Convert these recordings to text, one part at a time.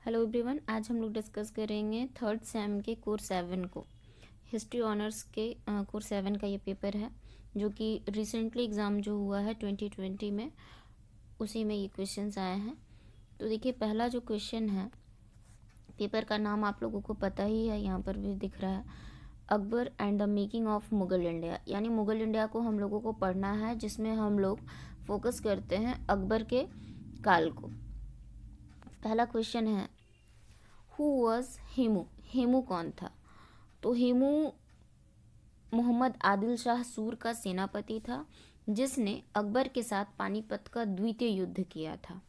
Hello everyone, आज हम लोग डिस्कस करेंगे थर्ड सेम के कोर्स 7 को। हिस्ट्री ऑनर्स के कोर्स 7 का ये पेपर है जो कि रिसेंटली एग्ज़ाम जो हुआ है 2020 में, उसी में ये क्वेश्चंस आए हैं। तो देखिए, पहला जो क्वेश्चन है, पेपर का नाम आप लोगों को पता ही है, यहाँ पर भी दिख रहा है, Akbar and the making of Mughal India. यानी मुग़ल इंडिया को हम लोगों को पढ़ना है, जिसमें हम लोग फोकस करते हैं अकबर के काल को। पहला क्वेश्चन है, हु वॉज हेमू। हेमू कौन था? तो हेमू मोहम्मद आदिल शाह सूर का सेनापति था, जिसने अकबर के साथ पानीपत का द्वितीय युद्ध किया था।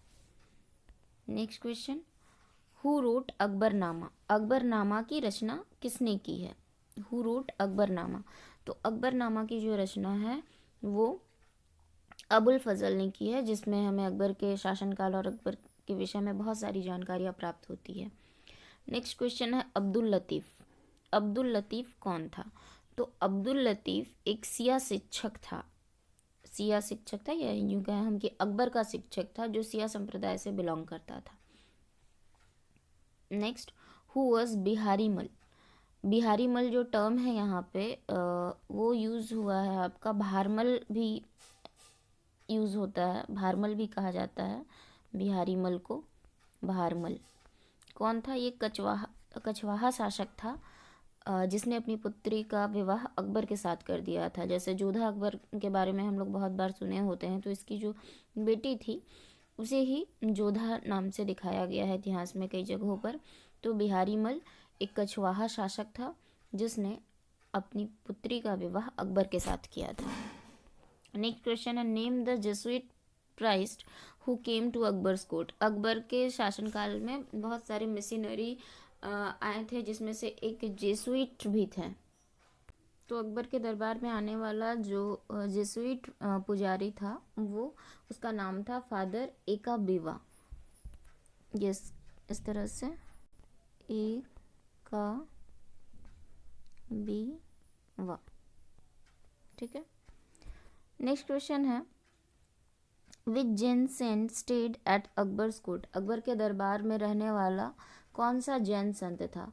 Next question, who wrote Akbarnama. Akbarnama की रचना किसने की है? Who wrote Akbarnama. तो अकबरनामा की जो रचना है वो अबुल फजल ने की है, जिसमें हमें अकबर के शासनकाल और अकबर के विषय में बहुत सारी जानकारियाँ प्राप्त होती है। नेक्स्ट क्वेश्चन है, अब्दुल लतीफ़। अब्दुल लतीफ़ कौन था? तो अब्दुल लतीफ़ एक सिया शिक्षक था। सिया शिक्षक था, या यूँ कहें हम कि अकबर का शिक्षक था, जो सिया संप्रदाय से बिलोंग करता था। नेक्स्ट, हु वॉज बिहारी मल। बिहारी मल जो टर्म है यहाँ पे वो यूज़ हुआ है आपका, भारमल भी यूज़ होता है, भारमल भी कहा जाता है बिहारी मल को, भारमल। कौन था ये? कछवाहा शासक था, जिसने अपनी पुत्री का विवाह अकबर के साथ कर दिया था। जैसे जोधा अकबर के बारे में हम लोग बहुत बार सुने होते हैं, तो इसकी जो बेटी थी उसे ही जोधा नाम से दिखाया गया है इतिहास में कई जगहों पर। तो बिहारी मल एक कछवाहा शासक था, जिसने अपनी पुत्री का विवाह अकबर के साथ किया था। नेक्स्ट क्वेश्चन है, name the Jesuit priest who came to Akbar's court. Akbar के शासनकाल में बहुत सारे मिशनरी आए थे, जिसमें से एक जेसुइट भी थे। तो अकबर के दरबार में आने वाला जो जेसुइट पुजारी था, वो उसका नाम था फादर एका बेवा। यस, इस तरह से एका बेवा। ठीक है। नेक्स्ट क्वेश्चन है, which Jain saint stayed at Akbar's court. Akbar के दरबार में रहने वाला कौन सा जैन संत था?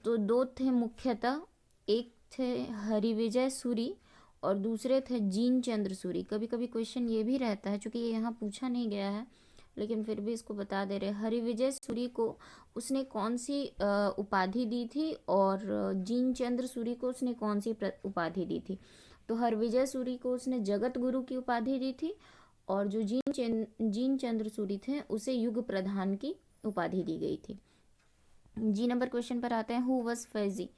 तो दो थे मुख्यतः, एक थे हरिविजय सूरी और दूसरे थे जीन चंद्र सूरी। कभी कभी क्वेश्चन ये भी रहता है, चूँकि ये यहाँ पूछा नहीं गया है लेकिन फिर भी इसको बता दे रहे। हरिविजय सूरी को उसने कौन सी उपाधि दी थी, और जीन चंद्र सूरी को उसने कौन सी उपाधि दी थी? तो हरविजय सूरी को उसने जगत गुरु की उपाधि दी थी, और जो जीन चंद्र सूरी थे उसे युग प्रधान की उपाधि दी गई थी। जी नंबर क्वेश्चन पर आते हैं, हु वॉज फैजी।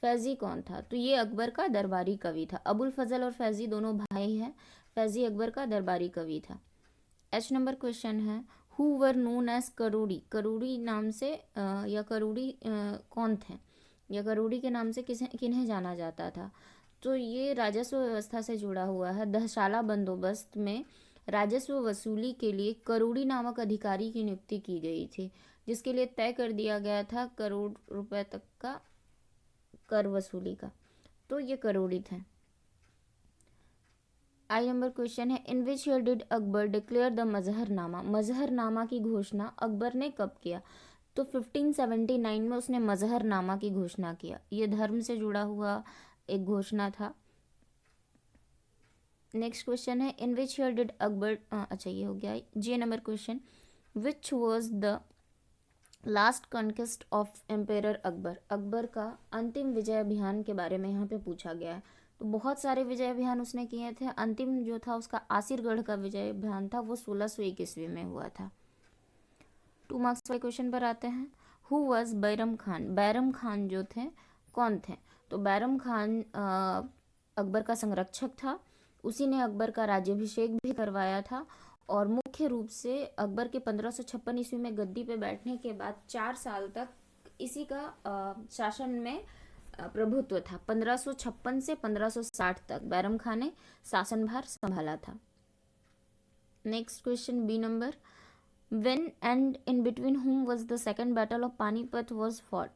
फैजी कौन था? तो ये अकबर का दरबारी कवि था। अबुल फजल और फैजी दोनों भाई हैं। फैजी अकबर का दरबारी कवि था। एच नंबर क्वेश्चन है, हु वर नोन एज करोड़ी। करोड़ी नाम से या करोड़ी कौन थे, या करोड़ी के नाम से किन्हें जाना जाता था? तो ये राजस्व व्यवस्था से जुड़ा हुआ है। दहशाला बंदोबस्त में राजस्व वसूली के लिए करोड़ी नामक अधिकारी की नियुक्ति की गई थी, जिसके लिए तय कर दिया गया था करोड़ रुपए तक का कर वसूली का। तो ये करोड़ी थे। आई नंबर क्वेश्चन है, in which year did Akbar declare the Mazharnama. मजहरनामा की घोषणा अकबर ने कब किया? तो 1579 में उसने मजहरनामा की घोषणा किया। ये धर्म से जुड़ा हुआ एक घोषणा था। नेक्स्ट क्वेश्चन है, in which year did Akbar, अच्छा ये हो गया। J number question, which was the last conquest of emperor Akbar. Akbar का अंतिम विजय अभियान के बारे में यहाँ पे पूछा गया है। तो बहुत सारे विजय अभियान उसने किए थे। अंतिम जो था उसका आसिरगढ़ का विजय अभियान था, वो 1621 में हुआ था। 2 मार्क्स वाले क्वेश्चन पर आते हैं, हु वॉज बैरम खान। बैरम खान जो थे कौन थे? तो बैरम खान अकबर का संरक्षक था। उसी ने अकबर का राज्याभिषेक भी करवाया था, और मुख्य रूप से अकबर के 1556 ईस्वी में गद्दी पे बैठने के बाद 4 साल तक इसी का शासन में प्रभुत्व था। 1556 से 1560 तक बैरम खान ने शासनभार संभाला था। Next question, b number, when and in between whom was the second battle of Panipat was fought.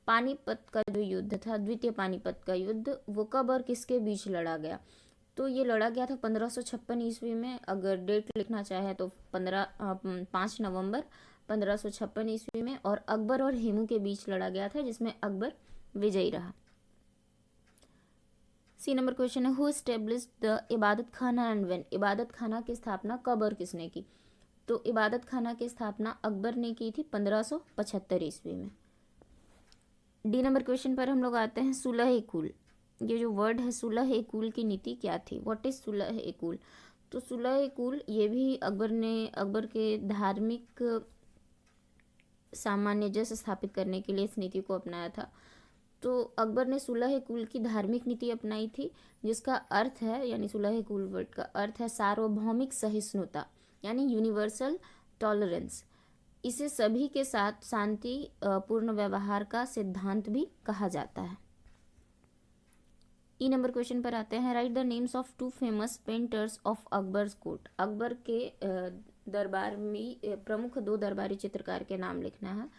Panipat का जो युद्ध था, द्वितीय पानीपत का युद्ध, वो कब और किसके बीच लड़ा गया? तो ये लड़ा गया था 1556 ईस्वी में। अगर डेट लिखना चाहे तो 5 नवंबर 1556 ईस्वी में, और अकबर और हेमू के बीच लड़ा गया था, जिसमें अकबर विजयी रहा। सी नंबर क्वेश्चन है, हु एस्टेब्लिश्ड द इबादत खाना एंड व्हेन? इबादत खाना की स्थापना कब और किसने की? तो इबादत खाना की स्थापना अकबर ने की थी 1575 ईस्वी में। डी नंबर क्वेश्चन पर हम लोग आते हैं, सुलह-ए-कुल। ये जो वर्ड है, सुलह-ए-कुल की नीति क्या थी? What is Sulh-e-Kul? तो सुलह-ए-कुल ये भी अकबर के धार्मिक सामंजस्य स्थापित करने के लिए इस नीति को अपनाया था। तो अकबर ने सुलह-ए-कुल की धार्मिक नीति अपनाई थी, जिसका अर्थ है, यानी सुलह-ए-कुल वर्ड का अर्थ है सार्वभौमिक सहिष्णुता, यानी यूनिवर्सल टॉलरेंस। इसे सभी के साथ शांति पूर्ण व्यवहार का सिद्धांत भी कहा जाता है। ई नंबर क्वेश्चन पर आते हैं, right the names of 2 famous painters of Akbar's court. Akbar के दरबार में प्रमुख 2 दरबारी चित्रकार के नाम लिखना है।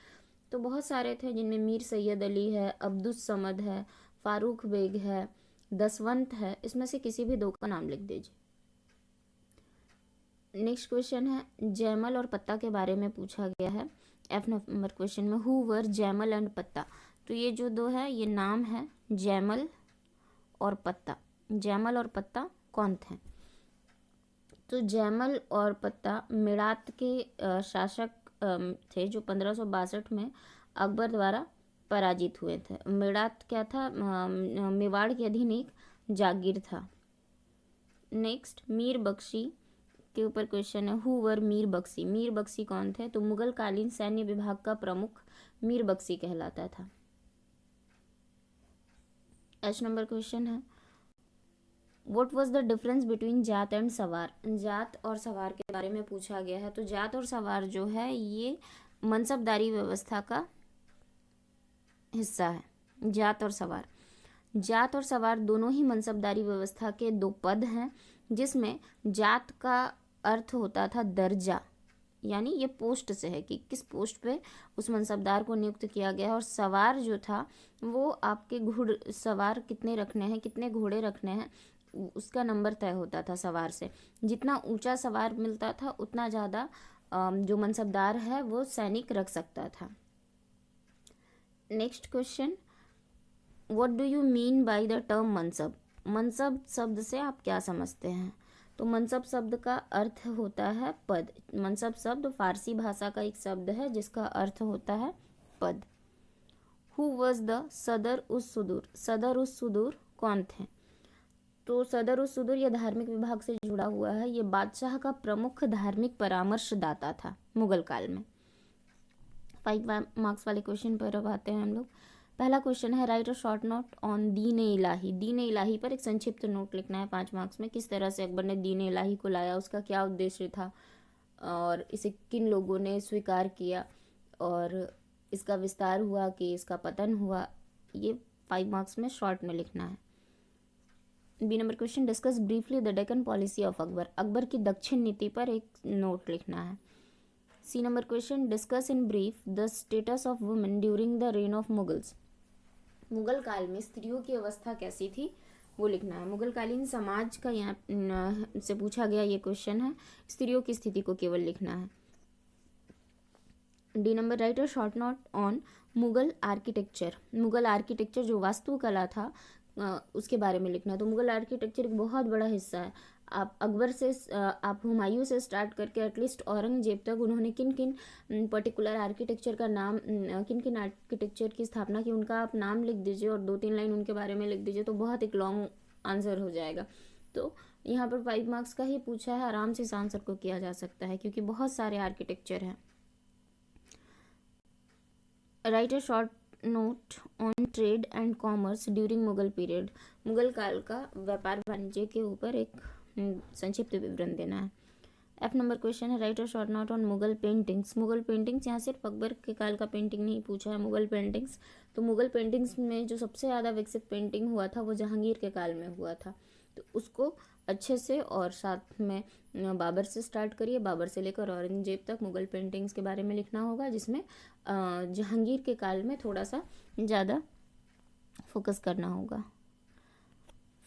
तो बहुत सारे थे, जिनमें मीर सैयद अली है, अब्दुस समद है, फारूक बेग है, दसवंत है। इसमें से किसी भी 2 का नाम लिख दीजिए। नेक्स्ट क्वेश्चन है, जैमल और पत्ता के बारे में पूछा गया है। एफ नंबर क्वेश्चन में, हु वर जैमल एंड पत्ता? तो ये जो 2 है, ये नाम है जैमल और पत्ता। जैमल और पत्ता कौन थे? तो जैमल और पत्ता मेड़ात के शासक थे, जो 1562 में अकबर द्वारा पराजित हुए थे। मेड़ात क्या था? मेवाड़ के अधीन एक जागीर था। नेक्स्ट, मीर बख्शी के ऊपर क्वेश्चन है, हु वर मीर बख्शी? मीर बख्शी कौन थे? तो मुगल कालीन सैन्य विभाग का प्रमुख मीर बख्शी कहलाता था। एच नंबर क्वेश्चन है, what was the difference between Jat and सवार? जाट और सवार के बारे में पूछा गया है। तो जाट और सवार जो है, ये मनसबदारी व्यवस्था का हिस्सा है। जाट और सवार दोनों ही मनसबदारी व्यवस्था के 2 पद हैं, जिसमें जाट का अर्थ होता था दर्जा, यानी ये पोस्ट से है कि किस पोस्ट पे उस मनसबदार को नियुक्त किया गया है। और सवार जो था, वो आपके सवार कितने रखने हैं, कितने घोड़े रखने हैं, उसका नंबर तय होता था सवार से। जितना ऊंचा सवार मिलता था, उतना ज़्यादा जो मनसबदार है वो सैनिक रख सकता था। Next question, what do you mean by the term mansab? मनसब शब्द से आप क्या समझते हैं? तो मनसब शब्द का अर्थ होता है पद। मनसब शब्द फारसी भाषा का एक शब्द है, जिसका अर्थ होता है पद। हु वॉज द सदर उस सुदूर? सदर उस सुदूर कौन थे? तो सदर उस सुदूर ये धार्मिक विभाग से जुड़ा हुआ है। ये बादशाह का प्रमुख धार्मिक परामर्शदाता था मुगल काल में। 5 मार्क्स वाले क्वेश्चन पर अब आते हैं हम लोग। पहला क्वेश्चन है, right a short note on दीन इलाही। दीन इलाही पर एक संक्षिप्त नोट लिखना है 5 मार्क्स में। किस तरह से अकबर ने दीन इलाही को लाया, उसका क्या उद्देश्य था, और इसे किन लोगों ने स्वीकार किया, और इसका विस्तार हुआ कि इसका पतन हुआ। ये 5 मार्क्स में शॉर्ट में लिखना है। B number question, discuss briefly the Deccan policy of Akbar. Akbar की दक्षिण नीति पर एक नोट लिखना है। C number question, discuss in brief the status of women during the reign of Mughals. Mughal काल में स्त्रियों की अवस्था कैसी थी, वो लिखना है। मुगलकालीन समाज का यहाँ से पूछा गया ये क्वेश्चन है। स्त्रियों की स्थिति को केवल लिखना है। D number, right a short note on Mughal architecture. Mughal architecture जो वास्तुकला था, उसके बारे में लिखना है। तो मुगल आर्किटेक्चर एक बहुत बड़ा हिस्सा है। आप अकबर से, आप हुमायूं से स्टार्ट करके एटलीस्ट औरंगजेब तक उन्होंने किन किन पर्टिकुलर आर्किटेक्चर का नाम, किन किन आर्किटेक्चर की स्थापना की, उनका आप नाम लिख दीजिए और 2-3 लाइन उनके बारे में लिख दीजिए, तो बहुत एक लॉन्ग आंसर हो जाएगा। तो यहाँ पर 5 मार्क्स का ही पूछा है, आराम से इस आंसर को किया जा सकता है, क्योंकि बहुत सारे आर्किटेक्चर हैं। Right a short note on trade and commerce during Mughal period. Mughal काल का व्यापार वाणिज्य के ऊपर एक संक्षिप्त विवरण देना है। एफ नंबर क्वेश्चन है, right a short note on Mughal paintings. Mughal paintings, यहाँ सिर्फ अकबर के काल का पेंटिंग नहीं पूछा है, मुगल पेंटिंग्स। तो मुगल पेंटिंग्स में जो सबसे ज़्यादा विकसित पेंटिंग हुआ था, वो जहांगीर के काल में हुआ था। तो उसको अच्छे से, और साथ में बाबर से स्टार्ट करिए, बाबर से लेकर औरंगजेब तक मुगल पेंटिंग्स के बारे में लिखना होगा, जिसमें जहांगीर के काल में थोड़ा सा ज़्यादा फोकस करना होगा।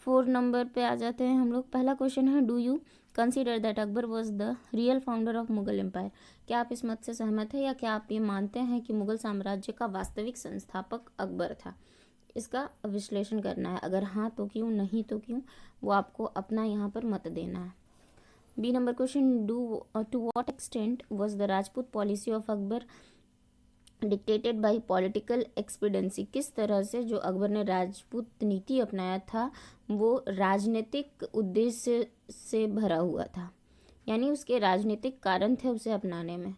4 नंबर पे आ जाते हैं हम लोग। पहला क्वेश्चन है, do you consider that Akbar was the real founder of Mughal empire? क्या आप इस मत से सहमत हैं या क्या आप ये मानते हैं कि मुगल साम्राज्य का वास्तविक संस्थापक अकबर था? इसका विश्लेषण करना है। अगर हाँ तो क्यों, नहीं तो क्यों, वो आपको अपना यहाँ पर मत देना है। B number question, to what extent was the Rajput policy of Akbar dictated by political expediency? किस तरह से जो अकबर ने राजपूत नीति अपनाया था वो राजनीतिक उद्देश्य से भरा हुआ था, यानी उसके राजनीतिक कारण थे उसे अपनाने में।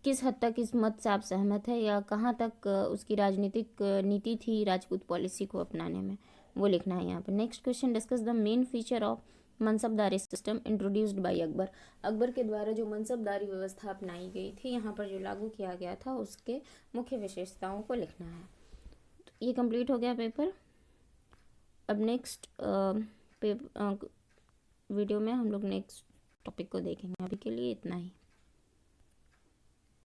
किस हद तक इस मत से आप सहमत है या कहाँ तक उसकी राजनीतिक नीति थी राजपूत पॉलिसी को अपनाने में, वो लिखना है यहाँ पर। Next question, discuss the main feature of मनसबदारी system introduced by Akbar? Akbar के द्वारा जो मनसबदारी व्यवस्था अपनाई गई थी, यहाँ पर जो लागू किया गया था, उसके मुख्य विशेषताओं को लिखना है। तो ये कंप्लीट हो गया पेपर। अब नेक्स्ट वीडियो में हम लोग नेक्स्ट टॉपिक को देखेंगे। अभी के लिए इतना ही।